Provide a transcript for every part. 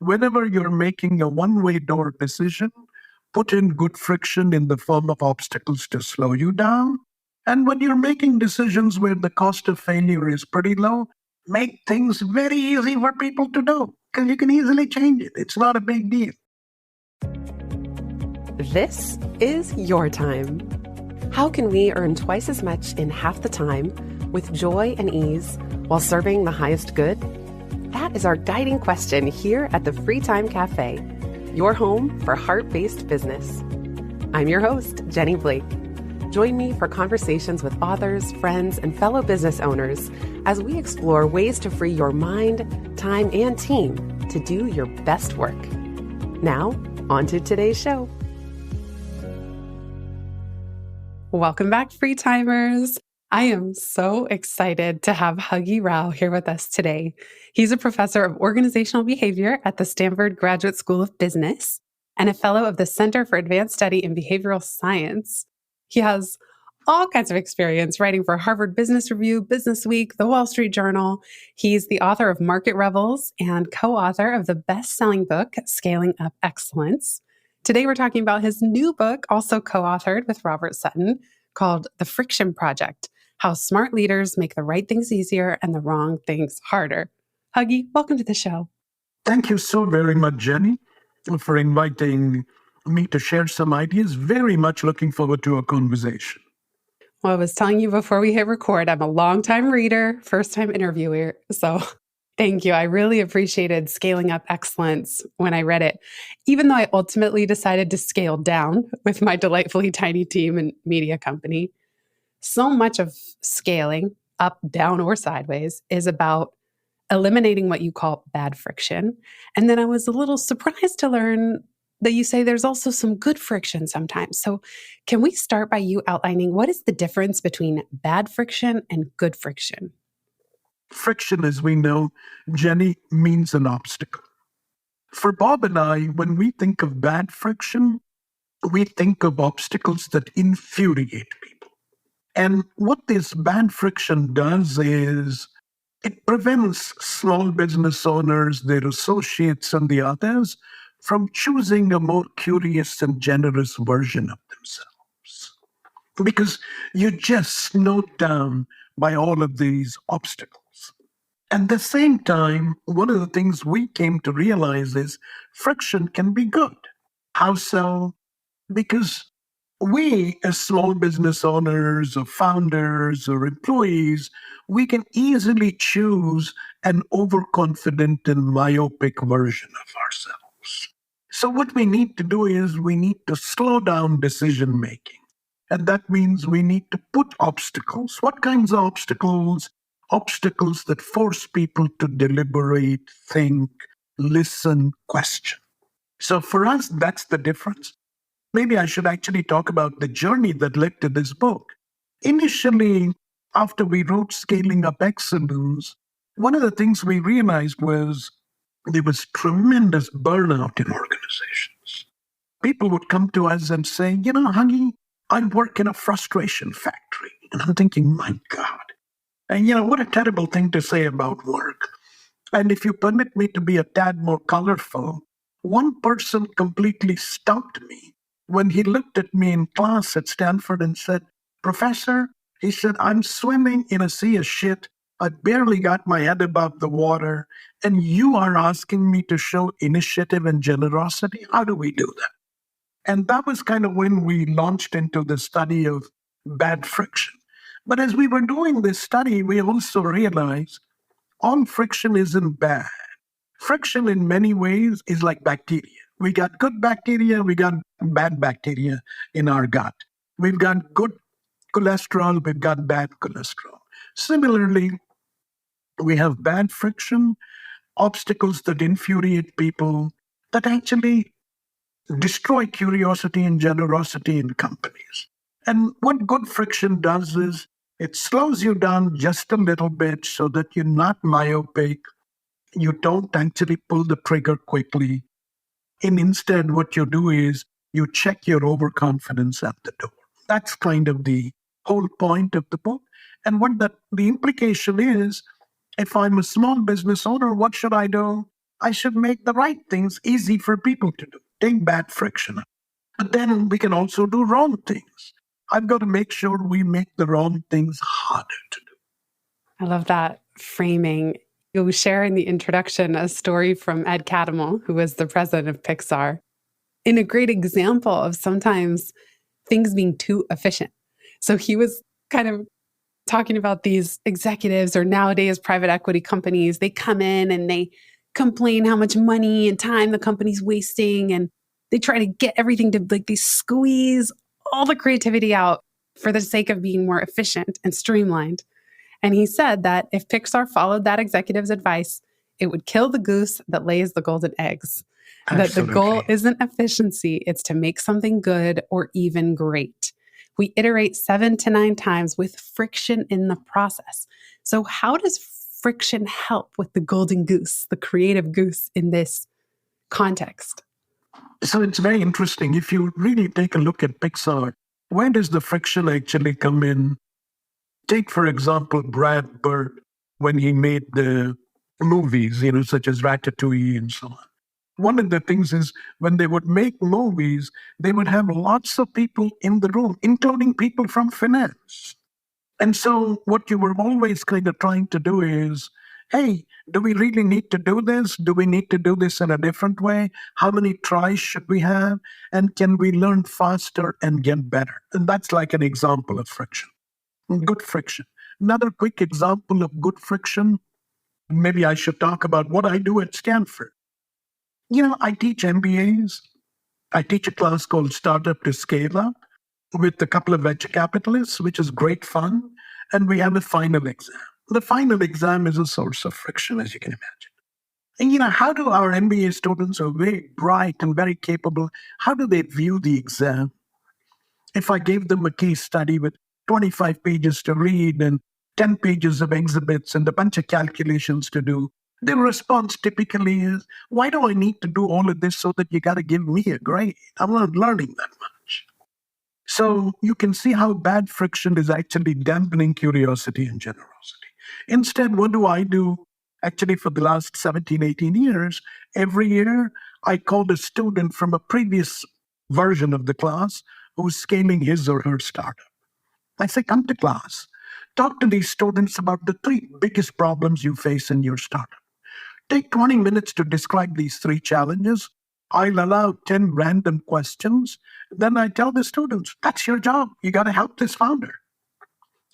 Whenever you're making a one-way door decision, put in good friction in the form of obstacles to slow you down. And when you're making decisions where the cost of failure is pretty low, make things very easy for people to do because you can easily change it. It's not a big deal. This is your time. How can we earn twice as much in half the time with joy and ease while serving the highest good? That is our guiding question here at the Free Time Cafe, your home for heart-based business. I'm your host, Jenny Blake. Join me for conversations with authors, friends, and fellow business owners as we explore ways to free your mind, time, and team to do your best work. Now, on to today's show. Welcome back, Free Timers. I am so excited to have Huggy Rao here with us today. He's a professor of organizational behavior at the Stanford Graduate School of Business and a fellow of the Center for Advanced Study in Behavioral Science. He has all kinds of experience writing for Harvard Business Review, Business Week, The Wall Street Journal. He's the author of Market Rebels and co-author of the best-selling book, Scaling Up Excellence. Today, we're talking about his new book, also co-authored with Robert Sutton, called The Friction Project: How Smart Leaders Make the Right Things Easier and the Wrong Things Harder. Huggy, welcome to the show. Thank you so very much, Jenny, for inviting me to share some ideas. Very much looking forward to a conversation. Well, I was telling you before we hit record, I'm a longtime reader, first-time interviewer, so thank you. I really appreciated Scaling Up Excellence when I read it, even though I ultimately decided to scale down with my delightfully tiny team and media company. So much of scaling, up, down, or sideways, is about eliminating what you call bad friction. And then I was a little surprised to learn that you say there's also some good friction sometimes. So can we start by you outlining what is the difference between bad friction and good friction? Friction, as we know, Jenny, means an obstacle. For Bob and I, when we think of bad friction, we think of obstacles that infuriate people. And what this bad friction does is it prevents small business owners, their associates, and the others from choosing a more curious and generous version of themselves. Because you're just snowed down by all of these obstacles. At the same time, one of the things we came to realize is friction can be good. How so? Because we, as small business owners or founders or employees, we can easily choose an overconfident and myopic version of ourselves. So what we need to do is we need to slow down decision making. And that means we need to put obstacles. What kinds of obstacles? Obstacles that force people to deliberate, think, listen, question. So for us, that's the difference. Maybe I should actually talk about the journey that led to this book. Initially, after we wrote Scaling Up Excellence, one of the things we realized was there was tremendous burnout in organizations. People would come to us and say, Huggy, I work in a frustration factory. And I'm thinking, my God. And what a terrible thing to say about work. And if you permit me to be a tad more colorful, one person completely stumped me when he looked at me in class at Stanford and said, Professor, he said, I'm swimming in a sea of shit. I barely got my head above the water. And you are asking me to show initiative and generosity? How do we do that? And that was kind of when we launched into the study of bad friction. But as we were doing this study, we also realized all friction isn't bad. Friction in many ways is like bacteria. We got good bacteria, we got bad bacteria in our gut. We've got good cholesterol, we've got bad cholesterol. Similarly, we have bad friction, obstacles that infuriate people, that actually destroy curiosity and generosity in companies. And what good friction does is it slows you down just a little bit so that you're not myopic. You don't actually pull the trigger quickly. And instead, what you do is you check your overconfidence at the door. That's kind of the whole point of the book. And what the implication is, if I'm a small business owner, what should I do? I should make the right things easy for people to do. Take bad friction. But then we can also do wrong things. I've got to make sure we make the wrong things harder to do. I love that framing. You share in the introduction a story from Ed Catmull, who was the president of Pixar, in a great example of sometimes things being too efficient. So he was kind of talking about these executives or nowadays private equity companies. They come in and they complain how much money and time the company's wasting. And they try to get everything to like they squeeze all the creativity out for the sake of being more efficient and streamlined. And he said that if Pixar followed that executive's advice, it would kill the goose that lays the golden eggs. That the goal Absolutely. isn't efficiency, it's to make something good or even great. We iterate 7 to 9 times with friction in the process. So, how does friction help with the golden goose, the creative goose in this context? So it's very interesting. If you really take a look at Pixar, where does the friction actually come in? Take, for example, Brad Bird when he made the movies, such as Ratatouille and so on. One of the things is when they would make movies, they would have lots of people in the room, including people from finance. And so what you were always kind of trying to do is, hey, do we really need to do this? Do we need to do this in a different way? How many tries should we have? And can we learn faster and get better? And that's like an example of friction, good friction. Another quick example of good friction, maybe I should talk about what I do at Stanford. I teach MBAs. I teach a class called Startup to Scale Up with a couple of venture capitalists, which is great fun. And we have a final exam. The final exam is a source of friction, as you can imagine. And how do our MBA students who are very bright and very capable, how do they view the exam? If I gave them a case study with 25 pages to read and 10 pages of exhibits and a bunch of calculations to do, their response typically is, why do I need to do all of this so that you got to give me a grade? I'm not learning that much. So you can see how bad friction is actually dampening curiosity and generosity. Instead, what do I do? Actually, for the last 17, 18 years, every year I called a student from a previous version of the class who's scaling his or her startup. I say, come to class. Talk to these students about the 3 biggest problems you face in your startup. Take 20 minutes to describe these 3 challenges. I'll allow 10 random questions. Then I tell the students, that's your job. You got to help this founder.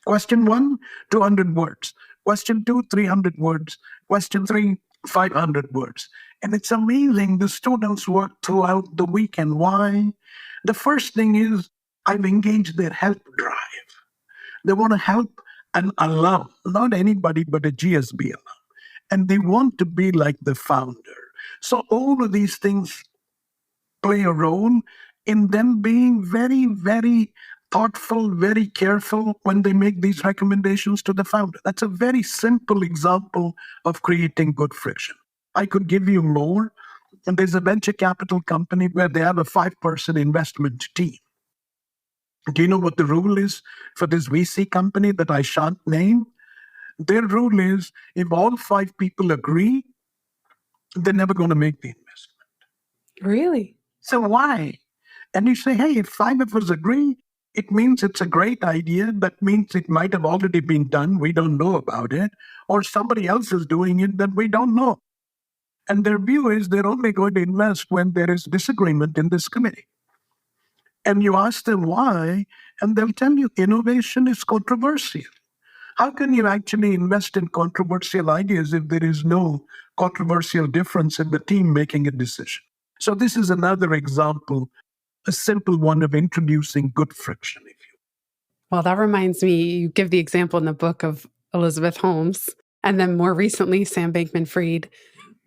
Question 1, 200 words. Question 2, 300 words. Question 3, 500 words. And it's amazing. The students work throughout the weekend. Why? The first thing is I've engaged their help drive. They want to help an alum, not anybody but a GSB alum. And they want to be like the founder. So all of these things play a role in them being very, very thoughtful, very careful when they make these recommendations to the founder. That's a very simple example of creating good friction. I could give you more. And there's a venture capital company where they have a 5-person investment team. Do you know what the rule is for this VC company that I shan't name? Their rule is if all 5 people agree, they're never going to make the investment. Really? So why? And you say, hey, if 5 of us agree, it means it's a great idea. That means it might have already been done. We don't know about it. Or somebody else is doing it that we don't know. And their view is they're only going to invest when there is disagreement in this committee. And you ask them why, and they'll tell you innovation is controversial. How can you actually invest in controversial ideas if there is no controversial difference in the team making a decision? So this is another example, a simple one of introducing good friction, if you. Well, that reminds me, you give the example in the book of Elizabeth Holmes, and then more recently, Sam Bankman-Fried,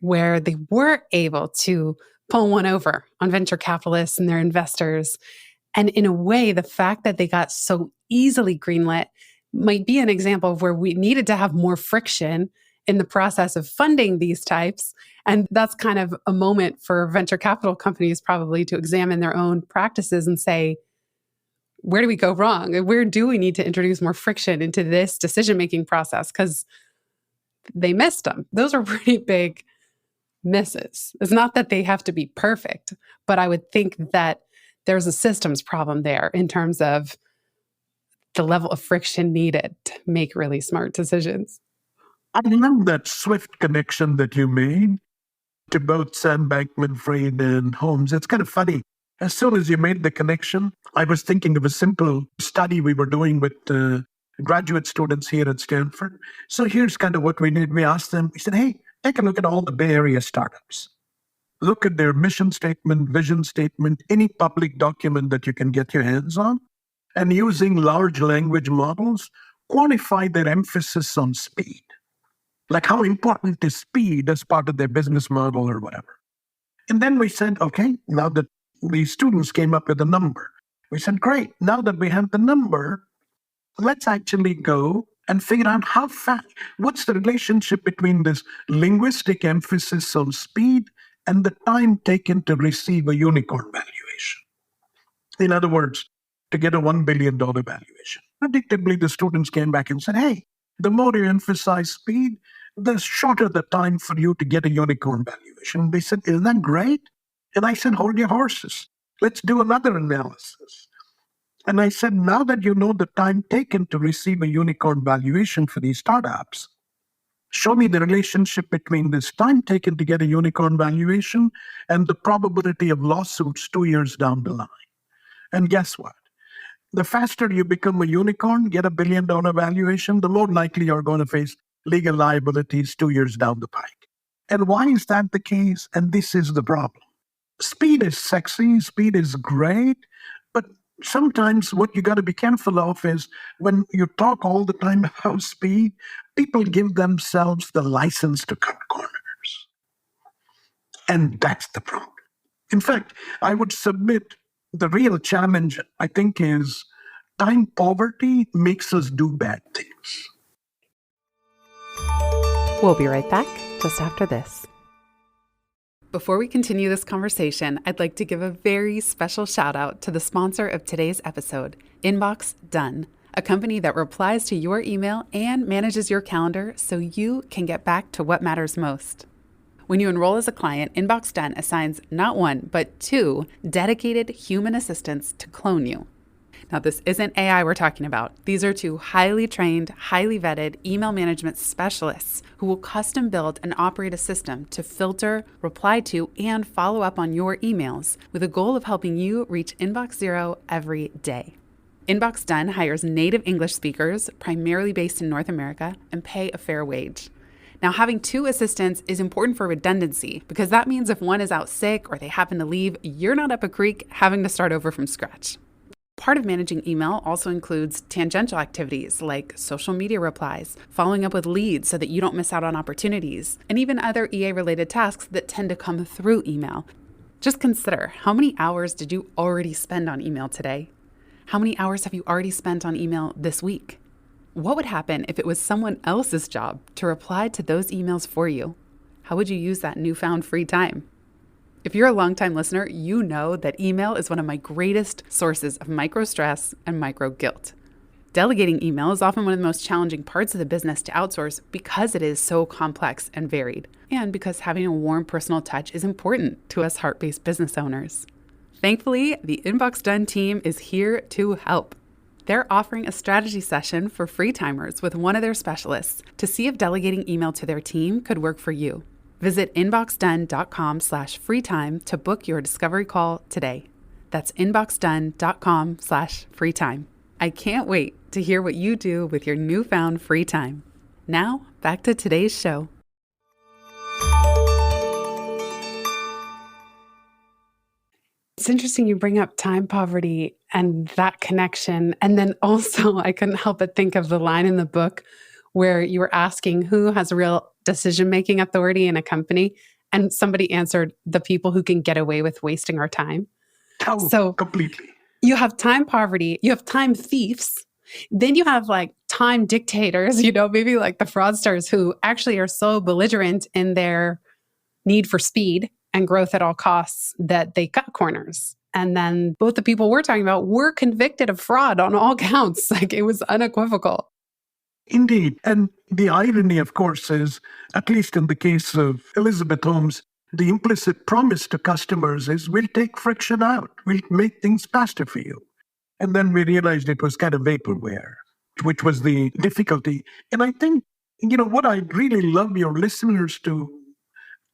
where they were able to pull one over on venture capitalists and their investors. And in a way, the fact that they got so easily greenlit might be an example of where we needed to have more friction in the process of funding these types. And that's kind of a moment for venture capital companies probably to examine their own practices and say, where do we go wrong? Where do we need to introduce more friction into this decision-making process? Because they missed them. Those are pretty big misses. It's not that they have to be perfect, but I would think that there's a systems problem there in terms of the level of friction needed to make really smart decisions. I love that swift connection that you made to both Sam Bankman-Fried and Holmes. It's kind of funny. As soon as you made the connection, I was thinking of a simple study we were doing with graduate students here at Stanford. So here's kind of what we did. We asked them, we said, hey, take a look at all the Bay Area startups. Look at their mission statement, vision statement, any public document that you can get your hands on, and using large language models, quantify their emphasis on speed. Like how important is speed as part of their business model or whatever. And then we said, okay, now that the students came up with a number, we said, great, now that we have the number, let's actually go and figure out how fast, what's the relationship between this linguistic emphasis on speed and the time taken to receive a unicorn valuation. In other words, to get a $1 billion valuation. Predictably, the students came back and said, hey, the more you emphasize speed, the shorter the time for you to get a unicorn valuation. They said, isn't that great? And I said, hold your horses. Let's do another analysis. And I said, now that you know the time taken to receive a unicorn valuation for these startups, show me the relationship between this time taken to get a unicorn valuation and the probability of lawsuits 2 years down the line. And guess what? The faster you become a unicorn, get a $1 billion valuation, the more likely you're going to face legal liabilities 2 years down the pike. And why is that the case? And this is the problem. Speed is sexy, speed is great, but sometimes what you got to be careful of is when you talk all the time about speed, people give themselves the license to cut corners. And that's the problem. In fact, I would submit the real challenge, I think, is time poverty makes us do bad things. We'll be right back just after this. Before we continue this conversation, I'd like to give a very special shout out to the sponsor of today's episode, Inbox Done, a company that replies to your email and manages your calendar so you can get back to what matters most. When you enroll as a client, Inbox Done assigns not one, but 2 dedicated human assistants to clone you. Now, this isn't AI we're talking about. These are 2 highly trained, highly vetted email management specialists who will custom build and operate a system to filter, reply to, and follow up on your emails with a goal of helping you reach Inbox Zero every day. Inbox Done hires native English speakers, primarily based in North America, and pay a fair wage. Now, having 2 assistants is important for redundancy because that means if one is out sick or they happen to leave, you're not up a creek having to start over from scratch. Part of managing email also includes tangential activities like social media replies, following up with leads so that you don't miss out on opportunities, and even other EA-related tasks that tend to come through email. Just consider, how many hours did you already spend on email today? How many hours have you already spent on email this week? What would happen if it was someone else's job to reply to those emails for you? How would you use that newfound free time? If you're a longtime listener, you know that email is one of my greatest sources of micro stress and micro guilt. Delegating email is often one of the most challenging parts of the business to outsource because it is so complex and varied, and because having a warm personal touch is important to us heart-based business owners. Thankfully, the Inbox Done team is here to help. They're offering a strategy session for free timers with one of their specialists to see if delegating email to their team could work for you. Visit inboxdone.com/freetime to book your discovery call today. That's inboxdone.com/freetime. I can't wait to hear what you do with your newfound free time. Now, back to today's show. It's interesting you bring up time poverty and that connection. And then also, I couldn't help but think of the line in the book where you were asking who has real decision-making authority in a company. And somebody answered, the people who can get away with wasting our time. Oh, so completely. You have time poverty, you have time thieves, then you have like time dictators, maybe like the fraudsters who actually are so belligerent in their need for speed and growth at all costs that they cut corners. And then both the people we're talking about were convicted of fraud on all counts. Like it was unequivocal. Indeed. And the irony, of course, is, at least in the case of Elizabeth Holmes, the implicit promise to customers is we'll take friction out, we'll make things faster for you. And then we realized it was kind of vaporware, which was the difficulty. And I think, what I'd really love your listeners to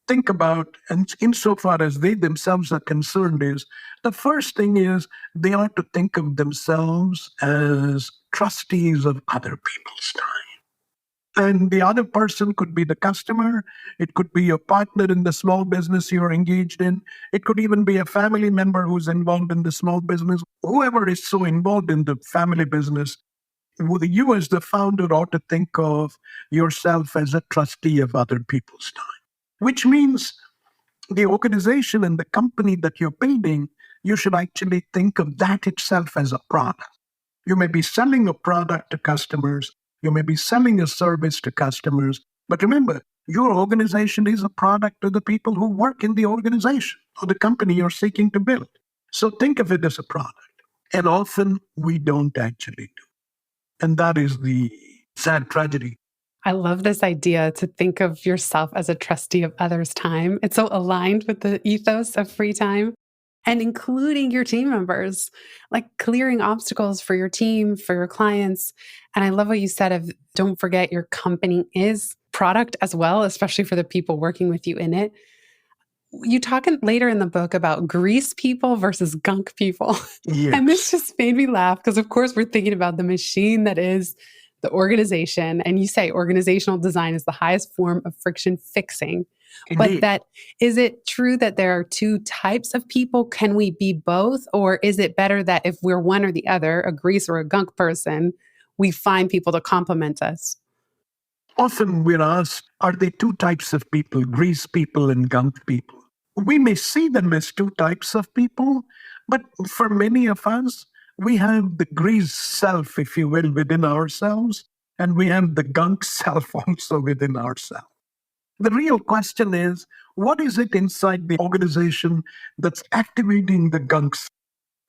think about, and insofar as they themselves are concerned, is the first thing is they ought to think of themselves as trustees of other people's time. And the other person could be the customer. It could be your partner in the small business you're engaged in. It could even be a family member who's involved in the small business. Whoever is so involved in the family business, you as the founder ought to think of yourself as a trustee of other people's time, which means the organization and the company that you're building, you should actually think of that itself as a product. You may be selling a product to customers. You may be selling a service to customers. But remember, your organization is a product to the people who work in the organization or the company you're seeking to build. So think of it as a product. And often we don't actually do. And that is the sad tragedy. I love this idea to think of yourself as a trustee of others' time. It's so aligned with the ethos of free time and including your team members, like clearing obstacles for your team, for your clients. And I love what you said of don't forget your company is product as well, especially for the people working with you in it. You talk later in the book about grease people versus gunk people. Yes. And this just made me laugh because, of course, we're thinking about the machine that is the organization. And you say organizational design is the highest form of friction fixing. Indeed. But is it true that there are two types of people? Can we be both? Or is it better that if we're one or the other, a grease or a gunk person, we find people to complement us? Often we're asked, are there two types of people, grease people and gunk people? We may see them as two types of people, but for many of us, we have the grease self, if you will, within ourselves, and we have the gunk self also within ourselves. The real question is, what is it inside the organization that's activating the gunks?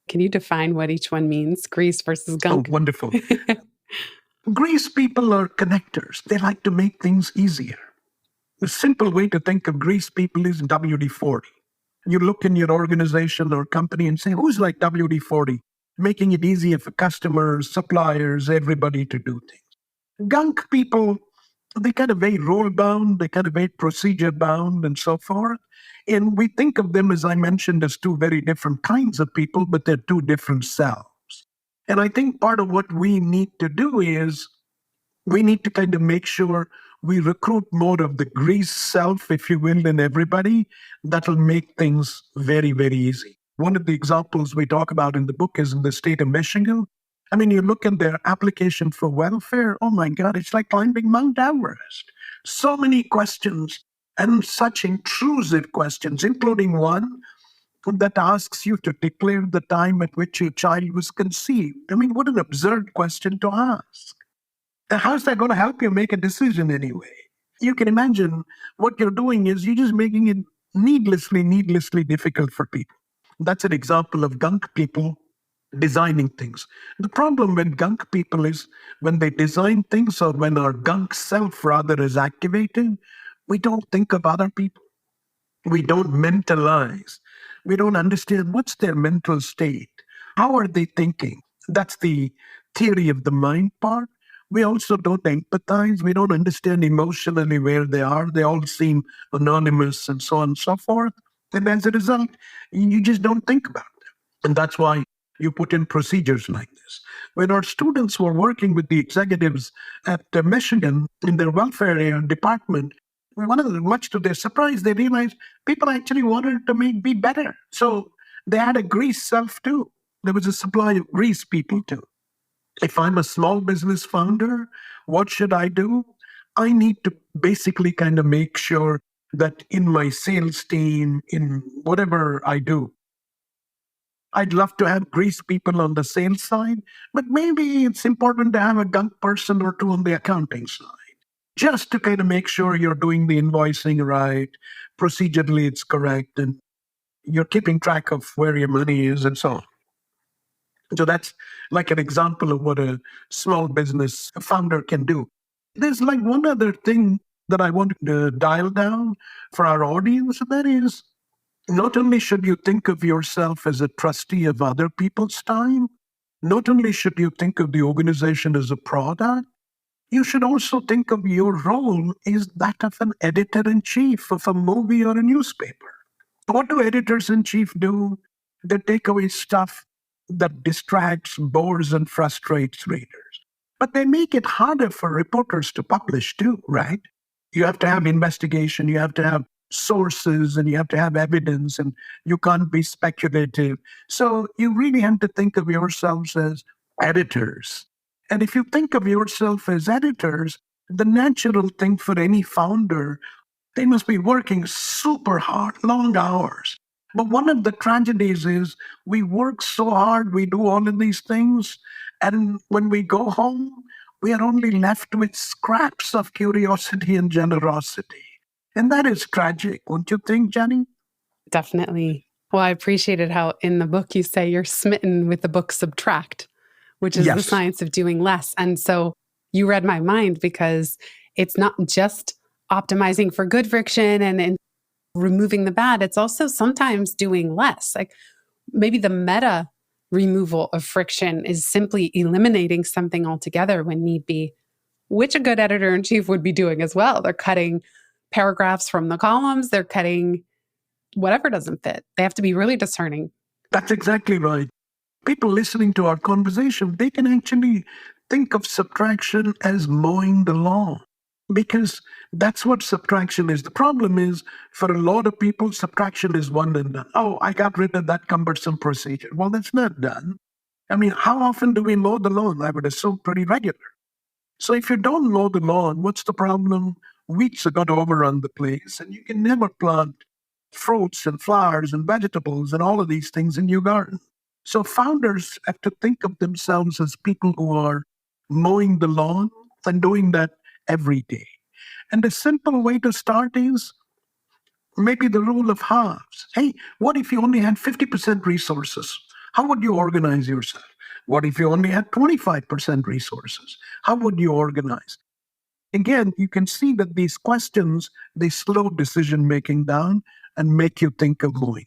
Can you define what each one means, grease versus gunk? Oh, wonderful. Grease people are connectors. They like to make things easier. The simple way to think of grease people is WD-40. You look in your organization or company and say, who's like WD-40? Making it easier for customers, suppliers, everybody to do things. Gunk people, they kind of very role-bound, they kind of very procedure-bound and so forth. And we think of them, as I mentioned, as two very different kinds of people, but they're two different selves. And I think part of what we need to do is we need to kind of make sure we recruit more of the grease self, if you will, in everybody. That'll make things very, very easy. One of the examples we talk about in the book is in the state of Michigan. I mean, you look at their application for welfare, oh my God, it's like climbing Mount Everest. So many questions and such intrusive questions, including one that asks you to declare the time at which your child was conceived. I mean, what an absurd question to ask. How's that going to help you make a decision anyway? You can imagine what you're doing is you're just making it needlessly difficult for people. That's an example of gunk people designing things. The problem with gunk people is when they design things or when our gunk self rather is activated, we don't think of other people. We don't mentalize. We don't understand what's their mental state. How are they thinking? That's the theory of the mind part. We also don't empathize. We don't understand emotionally where they are. They all seem anonymous and so on and so forth. And as a result, you just don't think about them. And that's why you put in procedures like this. When our students were working with the executives at Michigan in their welfare department, much to their surprise, they realized people actually wanted to be better. So they had a grease self too. There was a supply of grease people too. If I'm a small business founder, what should I do? I need to basically kind of make sure that in my sales team, in whatever I do, I'd love to have grease people on the sales side, but maybe it's important to have a gunk person or two on the accounting side, just to kind of make sure you're doing the invoicing right, procedurally it's correct, and you're keeping track of where your money is and so on. So that's like an example of what a small business founder can do. There's like one other thing that I want to dial down for our audience. And that is, not only should you think of yourself as a trustee of other people's time, not only should you think of the organization as a product, you should also think of your role as that of an editor-in-chief of a movie or a newspaper. What do editors-in-chief do? They take away stuff that distracts, bores, and frustrates readers. But they make it harder for reporters to publish too, right? You have to have investigation, you have to have sources, and you have to have evidence, and you can't be speculative. So you really have to think of yourselves as editors. And if you think of yourself as editors, the natural thing for any founder, they must be working super hard, long hours. But one of the tragedies is we work so hard, we do all of these things, and when we go home, we are only left with scraps of curiosity and generosity. And that is tragic, won't you think, Jenny? Definitely. Well, I appreciated how in the book you say you're smitten with the book Subtract, which is the Yes. science of doing less. And so you read my mind because it's not just optimizing for good friction and removing the bad. It's also sometimes doing less. Like maybe the meta removal of friction is simply eliminating something altogether when need be, which a good editor-in-chief would be doing as well. They're cutting paragraphs from the columns. They're cutting whatever doesn't fit. They have to be really discerning. That's exactly right. People listening to our conversation, they can actually think of subtraction as mowing the lawn because that's what subtraction is. The problem is, for a lot of people, subtraction is one and done. Oh, I got rid of that cumbersome procedure. Well, that's not done. I mean, how often do we mow the lawn? I would assume pretty regular. So if you don't mow the lawn, what's the problem? Weeds are going to overrun the place, and you can never plant fruits and flowers and vegetables and all of these things in your garden. So founders have to think of themselves as people who are mowing the lawn and doing that every day. And a simple way to start is maybe the rule of halves. Hey, what if you only had 50% resources? How would you organize yourself? What if you only had 25% resources? How would you organize? Again, you can see that these questions, they slow decision making down and make you think of moving.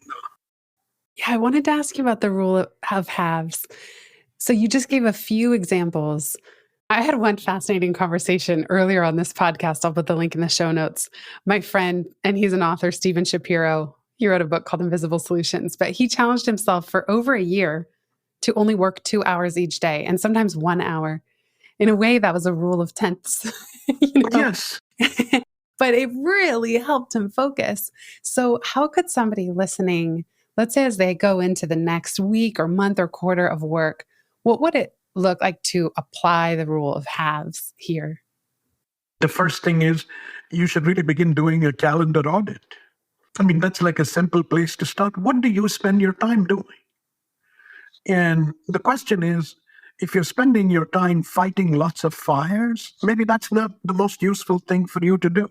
Yeah, I wanted to ask you about the rule of halves. So you just gave a few examples. I had one fascinating conversation earlier on this podcast. I'll put the link in the show notes. My friend, and he's an author, Stephen Shapiro, he wrote a book called Invisible Solutions, but he challenged himself for over a year to only work 2 hours each day and sometimes 1 hour. In a way, that was a rule of tenths. Yes. But it really helped him focus. So how could somebody listening, let's say as they go into the next week or month or quarter of work, what would it look like to apply the rule of halves here? The first thing is you should really begin doing a calendar audit. I mean, that's like a simple place to start. What do you spend your time doing? And the question is, if you're spending your time fighting lots of fires, maybe that's not the most useful thing for you to do.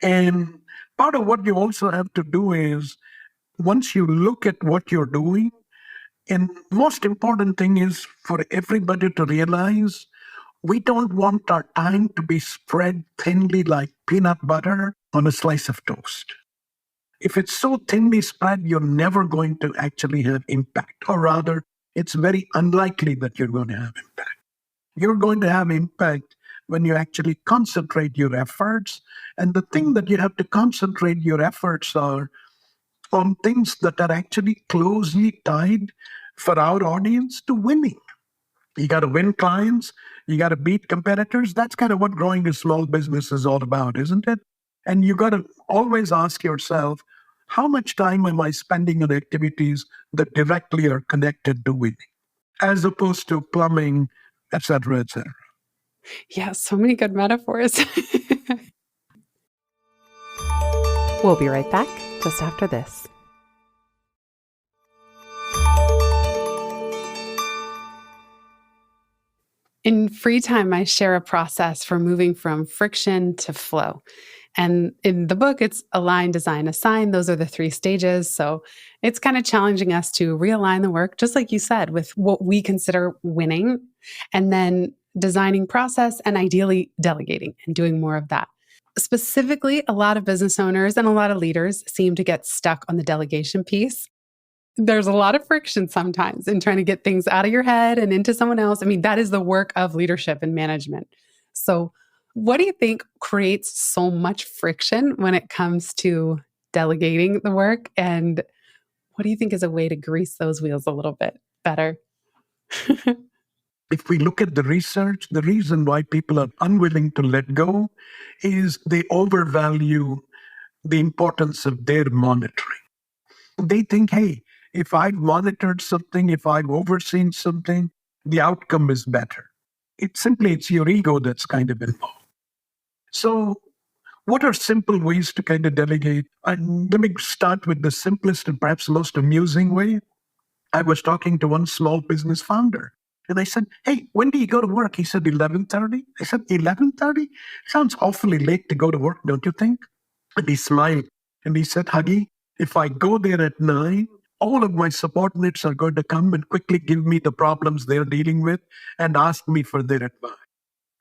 And part of what you also have to do is, once you look at what you're doing, and most important thing is for everybody to realize we don't want our time to be spread thinly like peanut butter on a slice of toast. If it's so thinly spread, you're never going to actually have impact, or rather, it's very unlikely that you're going to have impact. You're going to have impact when you actually concentrate your efforts. And the thing that you have to concentrate your efforts are on things that are actually closely tied for our audience to winning. You got to win clients, you got to beat competitors. That's kind of what growing a small business is all about, isn't it? And you got to always ask yourself, how much time am I spending on activities that directly are connected to winning, as opposed to plumbing, et cetera, et cetera. Yeah, so many good metaphors. We'll be right back just after this. In free time, I share a process for moving from friction to flow. And in the book, it's align, design, assign. Those are the 3 stages. So it's kind of challenging us to realign the work, just like you said, with what we consider winning, and then designing process and ideally delegating and doing more of that. Specifically, a lot of business owners and a lot of leaders seem to get stuck on the delegation piece. There's a lot of friction sometimes in trying to get things out of your head and into someone else. I mean, that is the work of leadership and management. So, what do you think creates so much friction when it comes to delegating the work? And what do you think is a way to grease those wheels a little bit better? If we look at the research, the reason why people are unwilling to let go is they overvalue the importance of their monitoring. They think, hey, if I've monitored something, if I've overseen something, the outcome is better. It's your ego that's kind of involved. So what are simple ways to kind of delegate? And let me start with the simplest and perhaps most amusing way. I was talking to one small business founder. And I said, hey, when do you go to work? He said, 11:30. I said, 11:30? Sounds awfully late to go to work, don't you think? And he smiled. And he said, Huggy, if I go there at 9, all of my subordinates are going to come and quickly give me the problems they're dealing with and ask me for their advice.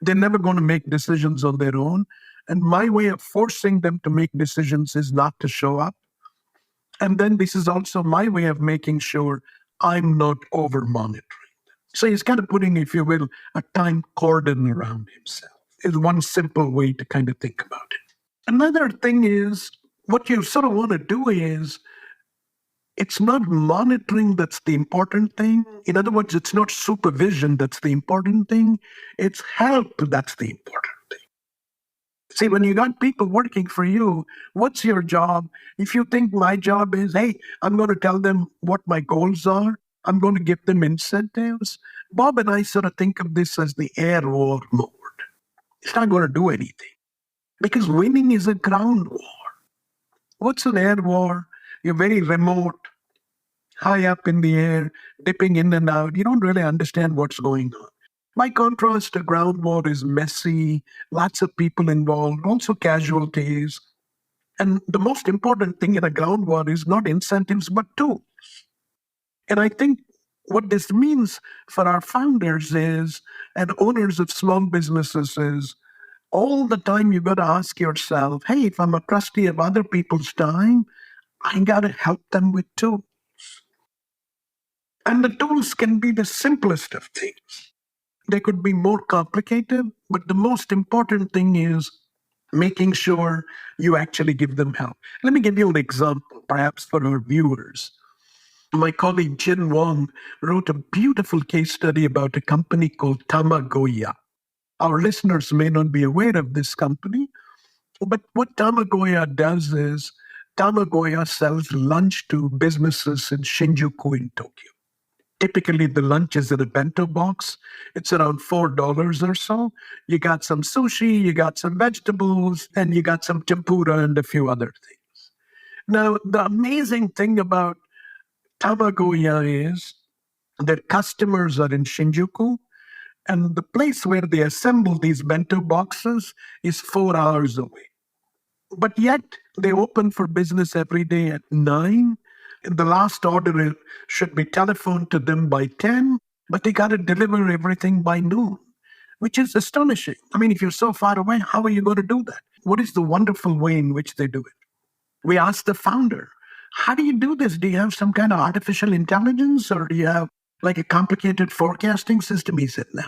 They're never going to make decisions on their own. And my way of forcing them to make decisions is not to show up. And then this is also my way of making sure I'm not over monitoring. So he's kind of putting, if you will, a time cordon around himself. Is one simple way to kind of think about it. Another thing is, what you sort of want to do is, it's not monitoring that's the important thing. In other words, it's not supervision that's the important thing. It's help that's the important thing. See, when you got people working for you, what's your job? If you think my job is, hey, I'm going to tell them what my goals are, I'm going to give them incentives. Bob and I sort of think of this as the air war mode. It's not going to do anything because winning is a ground war. What's an air war? You're very remote, high up in the air, dipping in and out. You don't really understand what's going on. By contrast, a ground war is messy, lots of people involved, also casualties. And the most important thing in a ground war is not incentives, but tools. And I think what this means for our founders is, and owners of small businesses is, all the time you got to ask yourself, hey, if I'm a trustee of other people's time, I got to help them with tools. And the tools can be the simplest of things. They could be more complicated, but the most important thing is making sure you actually give them help. Let me give you an example, perhaps for our viewers. My colleague Jin Wong wrote a beautiful case study about a company called Tamagoya. Our listeners may not be aware of this company, but what Tamagoya does is Tamagoya sells lunch to businesses in Shinjuku in Tokyo. Typically, the lunch is in a bento box. It's around $4 or so. You got some sushi, you got some vegetables, and you got some tempura and a few other things. Now, the amazing thing about Tamagoya is their customers are in Shinjuku, and the place where they assemble these bento boxes is 4 hours away. But yet, they open for business every day at 9. The last order should be telephoned to them by 10, but they got to deliver everything by noon, which is astonishing. I mean, if you're so far away, how are you going to do that? What is the wonderful way in which they do it? We asked the founder, how do you do this? Do you have some kind of artificial intelligence or do you have like a complicated forecasting system? He said, no,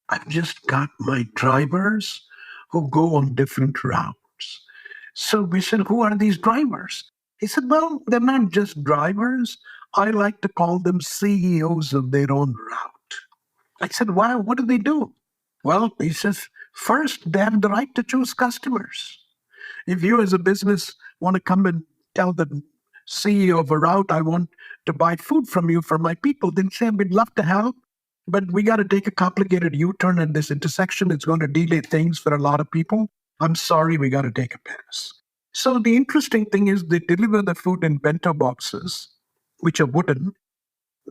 I've just got my drivers who go on different routes. So we said, who are these drivers? He said, well, they're not just drivers. I like to call them CEOs of their own route. I said, wow, what do they do? Well, he says, first, they have the right to choose customers. If you as a business want to come and tell the CEO of a route, I want to buy food from you for my people, then say, we'd love to help, but we got to take a complicated U-turn at this intersection. It's going to delay things for a lot of people. I'm sorry, we got to take a pass. So the interesting thing is they deliver the food in bento boxes, which are wooden.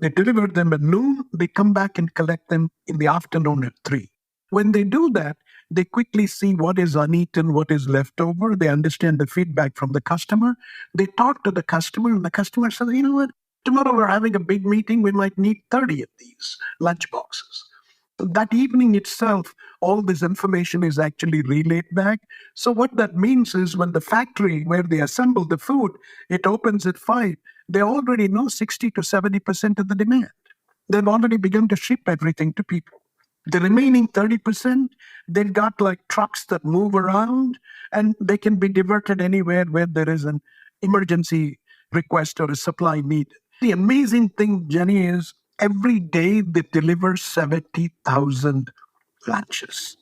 They deliver them at noon. They come back and collect them in the afternoon at 3. When they do that, they quickly see what is uneaten, what is left over. They understand the feedback from the customer. They talk to the customer, and the customer says, you know what? Tomorrow we're having a big meeting. We might need 30 of these lunch boxes. That evening itself, all this information is actually relayed back. So what that means is when the factory where they assemble the food, it opens at 5, they already know 60 to 70% of the demand. They've already begun to ship everything to people. The remaining 30%, they've got like trucks that move around and they can be diverted anywhere where there is an emergency request or a supply need. The amazing thing, Jenny, is every day they deliver 70,000 lunches.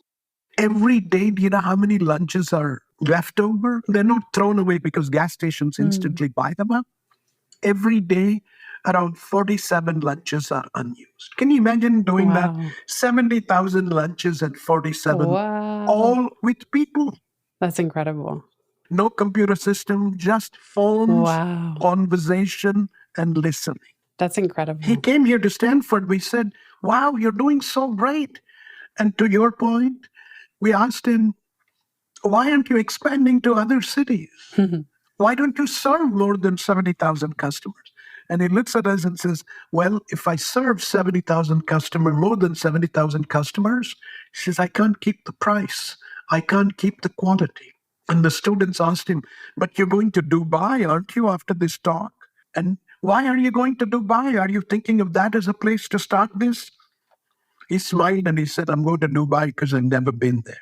Every day, do you know how many lunches are left over? They're not thrown away because gas stations instantly buy them up. Every day, around 47 lunches are unused. Can you imagine doing that? Wow. 70,000 lunches at 47, Wow. all with people. That's incredible. No computer system, just phones, Wow. conversation, and listening. That's incredible. He came here to Stanford. We said, wow, you're doing so great. And to your point, we asked him, why aren't you expanding to other cities? Why don't you serve more than 70,000 customers? And he looks at us and says, well, if I serve 70,000 customers, more than 70,000 customers, he says, I can't keep the price. I can't keep the quality. And the students asked him, but you're going to Dubai, aren't you, after this talk? And why are you going to Dubai? Are you thinking of that as a place to start this? He smiled and he said, I'm going to Dubai because I've never been there.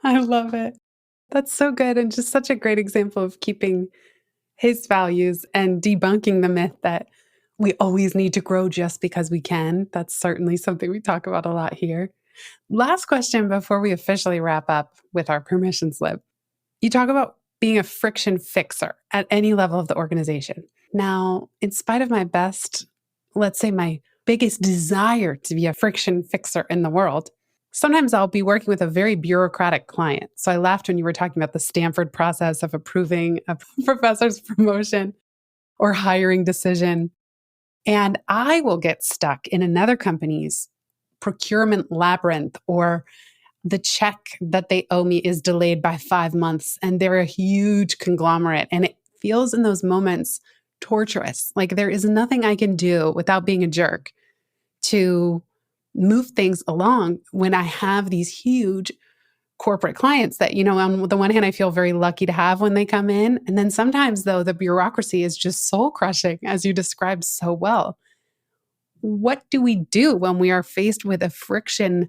I love it. That's so good. And just such a great example of keeping his values and debunking the myth that we always need to grow just because we can. That's certainly something we talk about a lot here. Last question before we officially wrap up with our permission slip. You talk about being a friction fixer at any level of the organization. Now, in spite of my best, let's say my biggest desire to be a friction fixer in the world, sometimes I'll be working with a very bureaucratic client. So I laughed when you were talking about the Stanford process of approving a professor's promotion or hiring decision. And I will get stuck in another company's procurement labyrinth, or the check that they owe me is delayed by 5 months and they're a huge conglomerate. And it feels in those moments torturous. Like there is nothing I can do without being a jerk to move things along when I have these huge corporate clients that, on the one hand, I feel very lucky to have when they come in. And then sometimes, though, the bureaucracy is just soul crushing, as you described so well. What do we do when we are faced with a friction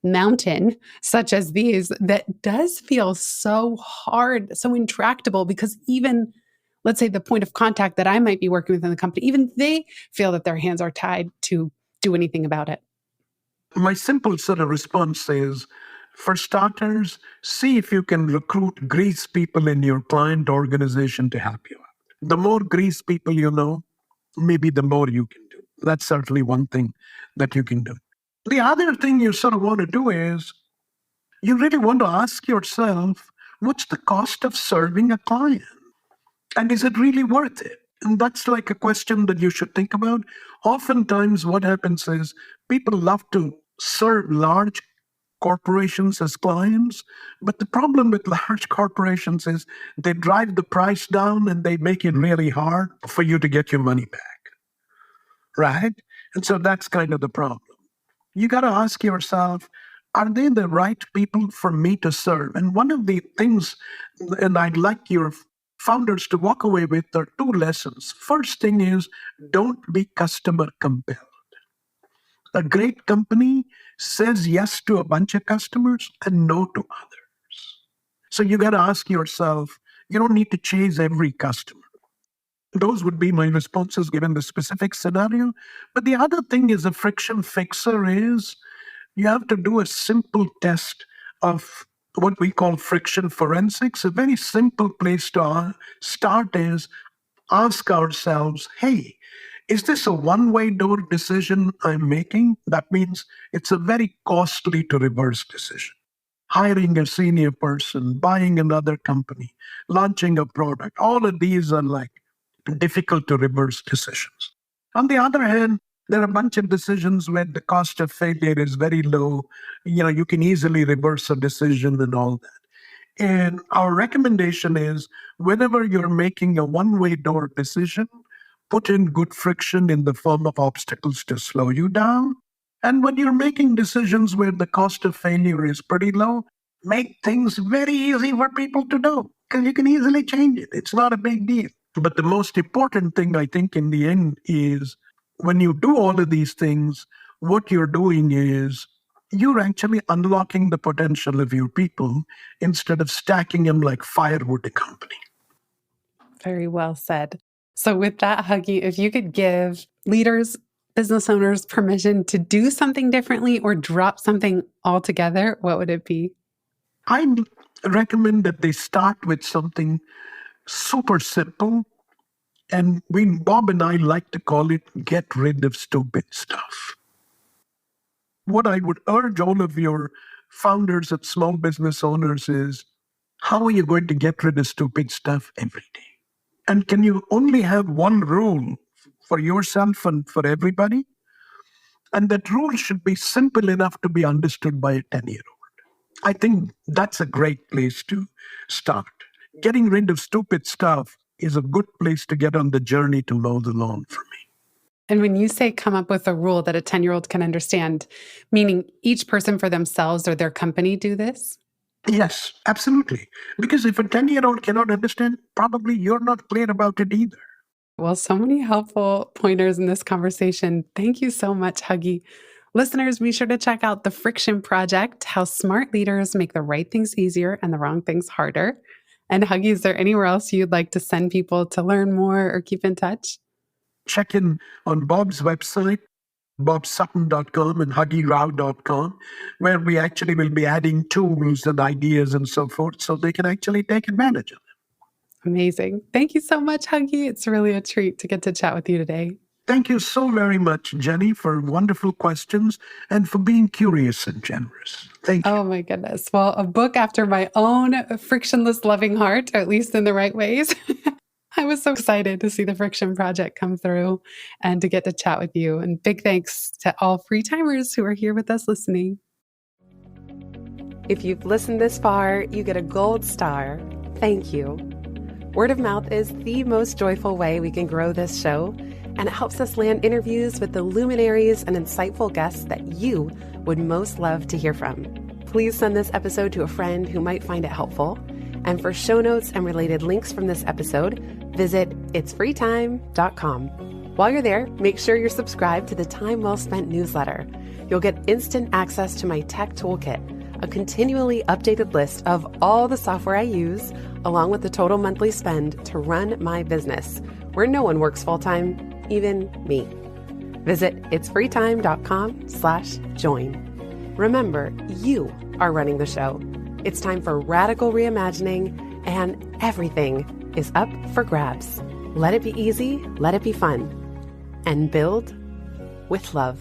mountain such as these that does feel so hard, so intractable? Because even, let's say, the point of contact that I might be working with in the company, even they feel that their hands are tied to do anything about it. My simple sort of response is, for starters, see if you can recruit grease people in your client organization to help you out. The more grease people you know, maybe the more you can do. That's certainly one thing that you can do. The other thing you sort of want to do is you really want to ask yourself, what's the cost of serving a client? And is it really worth it? And that's like a question that you should think about. Oftentimes, what happens is people love to serve large corporations as clients, but the problem with large corporations is they drive the price down and they make it really hard for you to get your money back, right? And so that's kind of the problem. You got to ask yourself, are they the right people for me to serve? And one of the things, and I'd like your founders to walk away with, are 2 lessons. First thing is, don't be customer compelled. A great company says yes to a bunch of customers and no to others. So you got to ask yourself, you don't need to chase every customer. Those would be my responses given the specific scenario. But the other thing is a friction fixer is you have to do a simple test of what we call friction forensics. A very simple place to start is ask ourselves, hey, is this a one-way door decision I'm making? That means it's a very costly to reverse decision. Hiring a senior person, buying another company, launching a product, all of these are like difficult to reverse decisions. On the other hand, there are a bunch of decisions where the cost of failure is very low. You can easily reverse a decision and all that. And our recommendation is whenever you're making a one-way door decision, put in good friction in the form of obstacles to slow you down. And when you're making decisions where the cost of failure is pretty low, make things very easy for people to do because you can easily change it. It's not a big deal. But the most important thing, I think, in the end is when you do all of these things, what you're doing is you're actually unlocking the potential of your people instead of stacking them like firewood a company. Very well said. So, with that, Huggy, if you could give leaders, business owners permission to do something differently or drop something altogether, what would it be? I recommend that they start with something super simple. And Bob and I like to call it get rid of stupid stuff. What I would urge all of your founders and small business owners is how are you going to get rid of stupid stuff every day? And can you only have one rule for yourself and for everybody? And that rule should be simple enough to be understood by a 10-year-old. I think that's a great place to start. Getting rid of stupid stuff is a good place to get on the journey to mow the lawn for me. And when you say come up with a rule that a 10-year-old can understand, meaning each person for themselves or their company do this? Yes, absolutely. Because if a 10-year-old cannot understand, probably you're not clear about it either. Well, so many helpful pointers in this conversation. Thank you so much, Huggy. Listeners, be sure to check out The Friction Project, how smart leaders make the right things easier and the wrong things harder. And Huggy, is there anywhere else you'd like to send people to learn more or keep in touch? Check in on Bob's website, bobsutton.com and huggyrao.com, where we actually will be adding tools and ideas and so forth so they can actually take advantage of them. Amazing. Thank you so much, Huggy. It's really a treat to get to chat with you today. Thank you so very much, Jenny, for wonderful questions and for being curious and generous. Thank you. Oh my goodness. Well, a book after my own frictionless loving heart, or at least in the right ways. I was so excited to see the Friction Project come through and to get to chat with you. And big thanks to all free timers who are here with us listening. If you've listened this far, you get a gold star. Thank you. Word of mouth is the most joyful way we can grow this show, and it helps us land interviews with the luminaries and insightful guests that you would most love to hear from. Please send this episode to a friend who might find it helpful. And for show notes and related links from this episode, visit itsfreetime.com. While you're there, make sure you're subscribed to the Time Well Spent newsletter. You'll get instant access to my tech toolkit, a continually updated list of all the software I use, along with the total monthly spend to run my business, where no one works full-time, even me. Visit itsfreetime.com/join. Remember, you are running the show. It's time for radical reimagining, and everything is up for grabs. Let it be easy, let it be fun, and build with love.